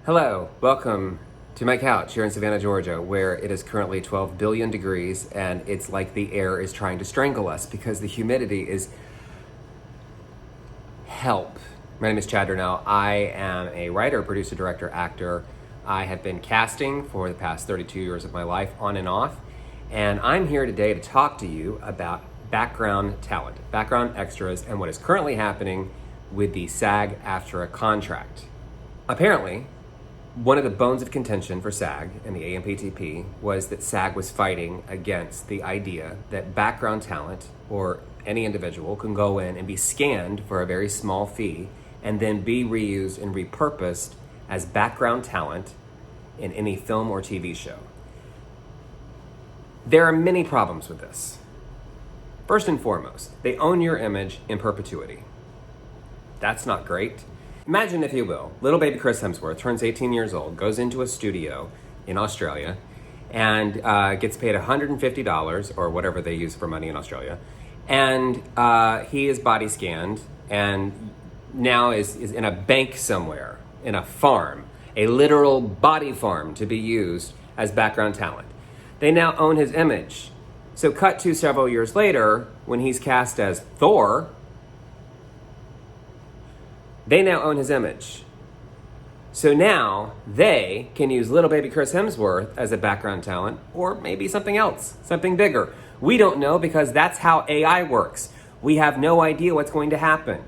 Hello, welcome to my couch here in Savannah, Georgia, where it is currently 12 billion degrees and it's like the air is trying to strangle us because the humidity is help. My name is Chad Darnell. I am a writer, producer, director, actor. I have been casting for the past 32 years of my life on and off, and I'm here today to talk to you about background talent, background extras, and what is currently happening with the SAG-AFTRA contract. Apparently, one of the bones of contention for SAG and the AMPTP was that SAG was fighting against the idea that background talent or any individual can go in and be scanned for a very small fee and then be reused and repurposed as background talent in any film or TV show. There are many problems with this. First and foremost, they own your image in perpetuity. That's not great. Imagine, if you will, little baby Chris Hemsworth turns 18 years old, goes into a studio in Australia, and gets paid $150 or whatever they use for money in Australia, and he is body scanned and now is in a bank somewhere, in a farm, a literal body farm to be used as background talent. They now own his image. So cut to several years later, when he's cast as Thor, they now own his image. So now they can use little baby Chris Hemsworth as a background talent, or maybe something else, something bigger. We don't know because that's how AI works. We have no idea what's going to happen.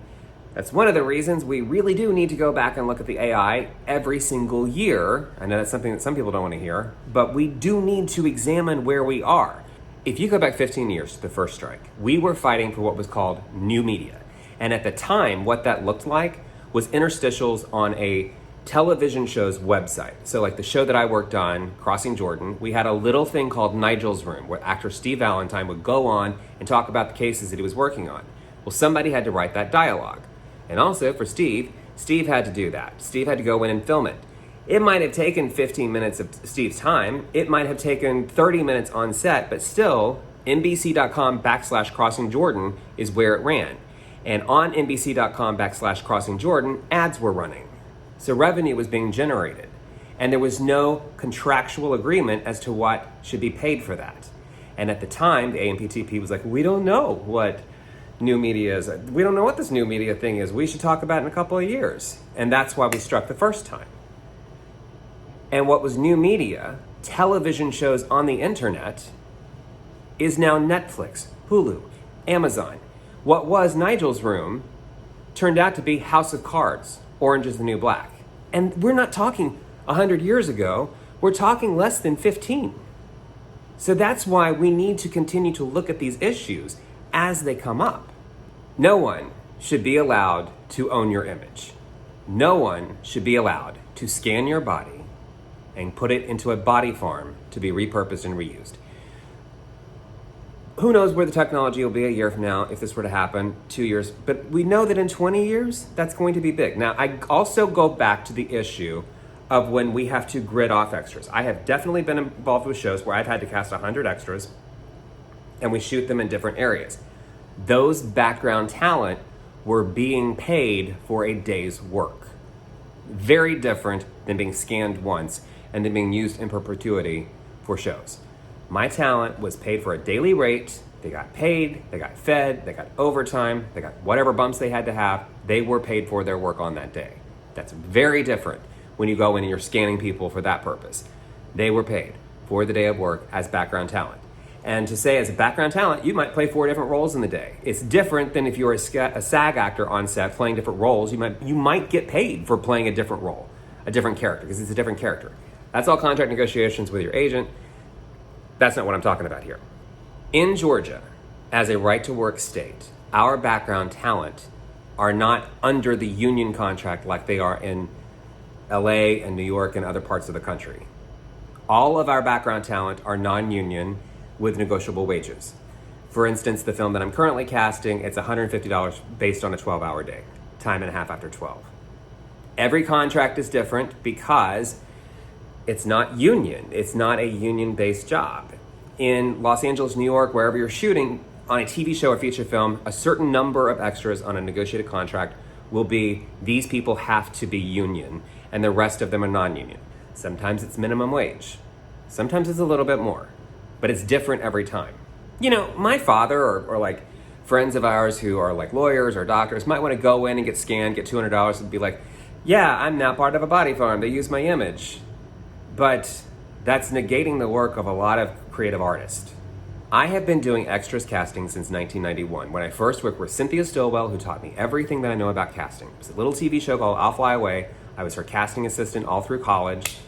That's one of the reasons we really do need to go back and look at the AI every single year. I know that's something that some people don't want to hear, but we do need to examine where we are. If you go back 15 years to the first strike, we were fighting for what was called new media. And at the time, what that looked like was interstitials on a television show's website. So like the show that I worked on, Crossing Jordan, we had a little thing called Nigel's Room, where actor Steve Valentine would go on and talk about the cases that he was working on. Well, somebody had to write that dialogue. And also for Steve had to do that. Steve had to go in and film it. It might have taken 15 minutes of Steve's time. It might have taken 30 minutes on set, but still, NBC.com/Crossing Jordan is where it ran. And on NBC.com/Crossing Jordan, ads were running. So revenue was being generated. And there was no contractual agreement as to what should be paid for that. And at the time, the AMPTP was like, we don't know what new media is. We don't know what this new media thing is. We should talk about it in a couple of years. And that's why we struck the first time. And what was new media, television shows on the internet, is now Netflix, Hulu, Amazon. What was Nigel's Room turned out to be House of Cards, Orange is the New Black. And we're not talking 100 years ago, we're talking less than 15. So that's why we need to continue to look at these issues as they come up. No one should be allowed to own your image. No one should be allowed to scan your body and put it into a body farm to be repurposed and reused. Who knows where the technology will be a year from now if this were to happen, 2 years, but we know that in 20 years, that's going to be big. Now, I also go back to the issue of when we have to grid off extras. I have definitely been involved with shows where I've had to cast 100 extras and we shoot them in different areas. Those background talent were being paid for a day's work. Very different than being scanned once and then being used in perpetuity for shows. My talent was paid for a daily rate. They got paid, they got fed, they got overtime, they got whatever bumps they had to have. They were paid for their work on that day. That's very different when you go in and you're scanning people for that purpose. They were paid for the day of work as background talent. And to say as a background talent, you might play 4 different roles in the day. It's different than if you're a SAG actor on set playing different roles. You might get paid for playing a different role, a different character, because it's a different character. That's all contract negotiations with your agent. That's not what I'm talking about here. In Georgia, as a right-to-work state, our background talent are not under the union contract like they are in LA and New York and other parts of the country. All of our background talent are non-union with negotiable wages. For instance, the film that I'm currently casting, it's $150 based on a 12-hour day, time and a half after 12. Every contract is different because it's not union. It's not a union-based job. In Los Angeles, New York, wherever you're shooting, on a TV show or feature film, a certain number of extras on a negotiated contract will be, these people have to be union. and the rest of them are non-union. Sometimes it's minimum wage. Sometimes it's a little bit more, but it's different every time. You know, my father or like friends of ours who are like lawyers or doctors might want to go in and get scanned, get $200 and be like, yeah, I'm now part of a body farm. They use my image. But that's negating the work of a lot of creative artists. I have been doing extras casting since 1991, when I first worked with Cynthia Stillwell, who taught me everything that I know about casting. It was a little TV show called I'll Fly Away. I was her casting assistant all through college.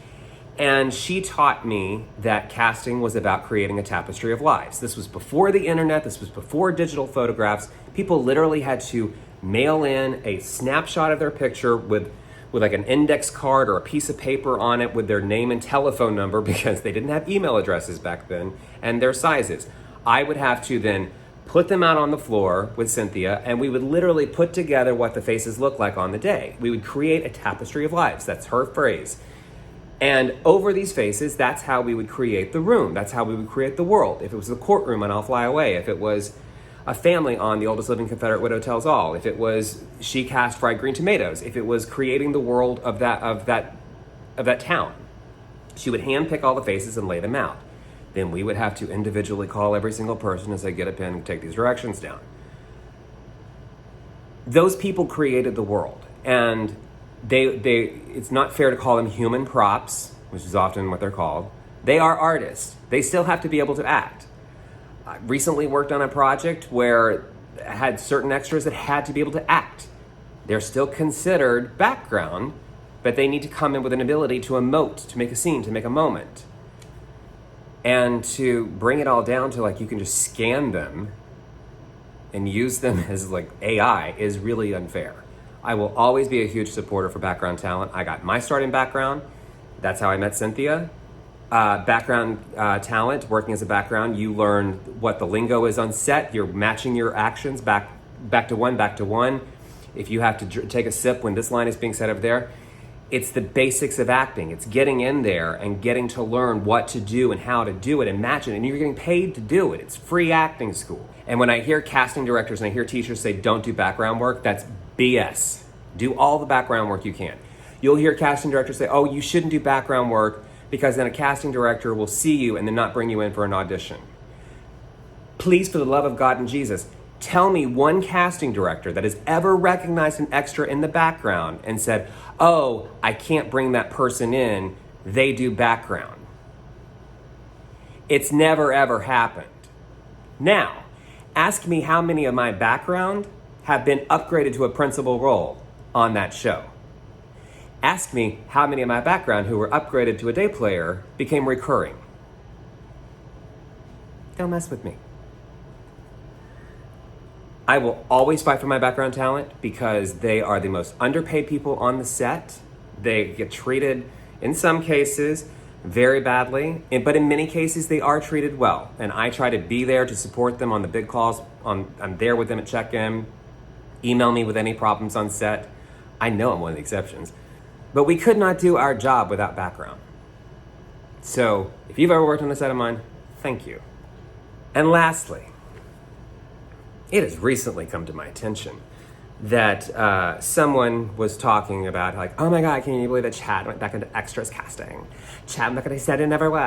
And she taught me that casting was about creating a tapestry of lives. This was before the internet. This was before digital photographs. People literally had to mail in a snapshot of their picture with like an index card or a piece of paper on it with their name and telephone number, because they didn't have email addresses back then, and their sizes. I would have to then put them out on the floor with Cynthia, and we would literally put together what the faces look like on the day. We would create a tapestry of lives. That's her phrase. And over these faces, that's how we would create the room. That's how we would create the world. If it was the courtroom on I'll Fly Away, if it was a family on The Oldest Living Confederate Widow Tells All, if it was She Cast Fried Green Tomatoes, if it was creating the world of that town, she would handpick all the faces and lay them out. Then we would have to individually call every single person and say, get a pen and take these directions down. Those people created the world, and it's not fair to call them human props, which is often what they're called. They are artists. They still have to be able to act. I recently worked on a project where I had certain extras that had to be able to act. They're still considered background, but they need to come in with an ability to emote, to make a scene, to make a moment. And to bring it all down to like you can just scan them and use them as like AI is really unfair. I will always be a huge supporter for background talent. I got my start in background. That's how I met Cynthia. Background talent, working as a background, you learn what the lingo is on set. You're matching your actions back to one. If you have to take a sip when this line is being said over there, it's the basics of acting. It's getting in there and getting to learn what to do and how to do it and match it. And you're getting paid to do it. It's free acting school. And when I hear casting directors and I hear teachers say, don't do background work, that's BS. Do all the background work you can. You'll hear casting directors say, oh, you shouldn't do background work because then a casting director will see you and then not bring you in for an audition. Please, for the love of God and Jesus, tell me one casting director that has ever recognized an extra in the background and said, oh, I can't bring that person in, they do background. It's never ever happened. Now, ask me how many of my background have been upgraded to a principal role on that show. Ask me how many of my background who were upgraded to a day player became recurring. Don't mess with me. I will always fight for my background talent because they are the most underpaid people on the set. They get treated, in some cases, very badly, but in many cases, they are treated well. And I try to be there to support them on the big calls. I'm there with them at check-in. Email me with any problems on set. I know I'm one of the exceptions. But we could not do our job without background. So if you've ever worked on a set of mine, thank you. And lastly, it has recently come to my attention that someone was talking about like, oh my God, can you believe that Chad went back into extras casting? Chad went back and he said he never would.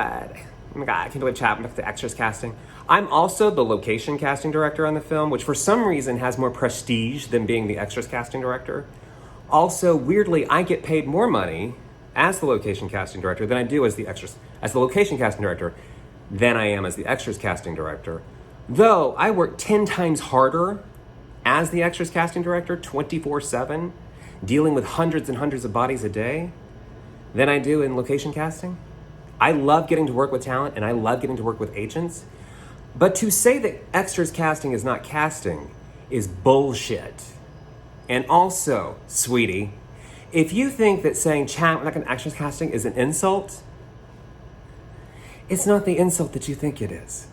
Oh my God, I can't believe Chad went back to extras casting. I'm also the location casting director on the film, which for some reason has more prestige than being the extras casting director. Also, weirdly, I get paid more money as the location casting director than I do as the location casting director than I am as the extras casting director. Though I work 10 times harder as the extras casting director 24/7, dealing with hundreds and hundreds of bodies a day, than I do in location casting. I love getting to work with talent and I love getting to work with agents. But to say that extras casting is not casting is bullshit. And also, sweetie, if you think that saying Chad like an extras casting is an insult, it's not the insult that you think it is.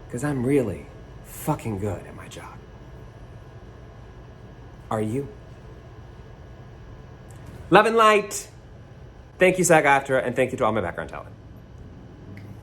Because I'm really fucking good at my job. Are you? Love and light. Thank you, SAG-AFTRA, and thank you to all my background talent.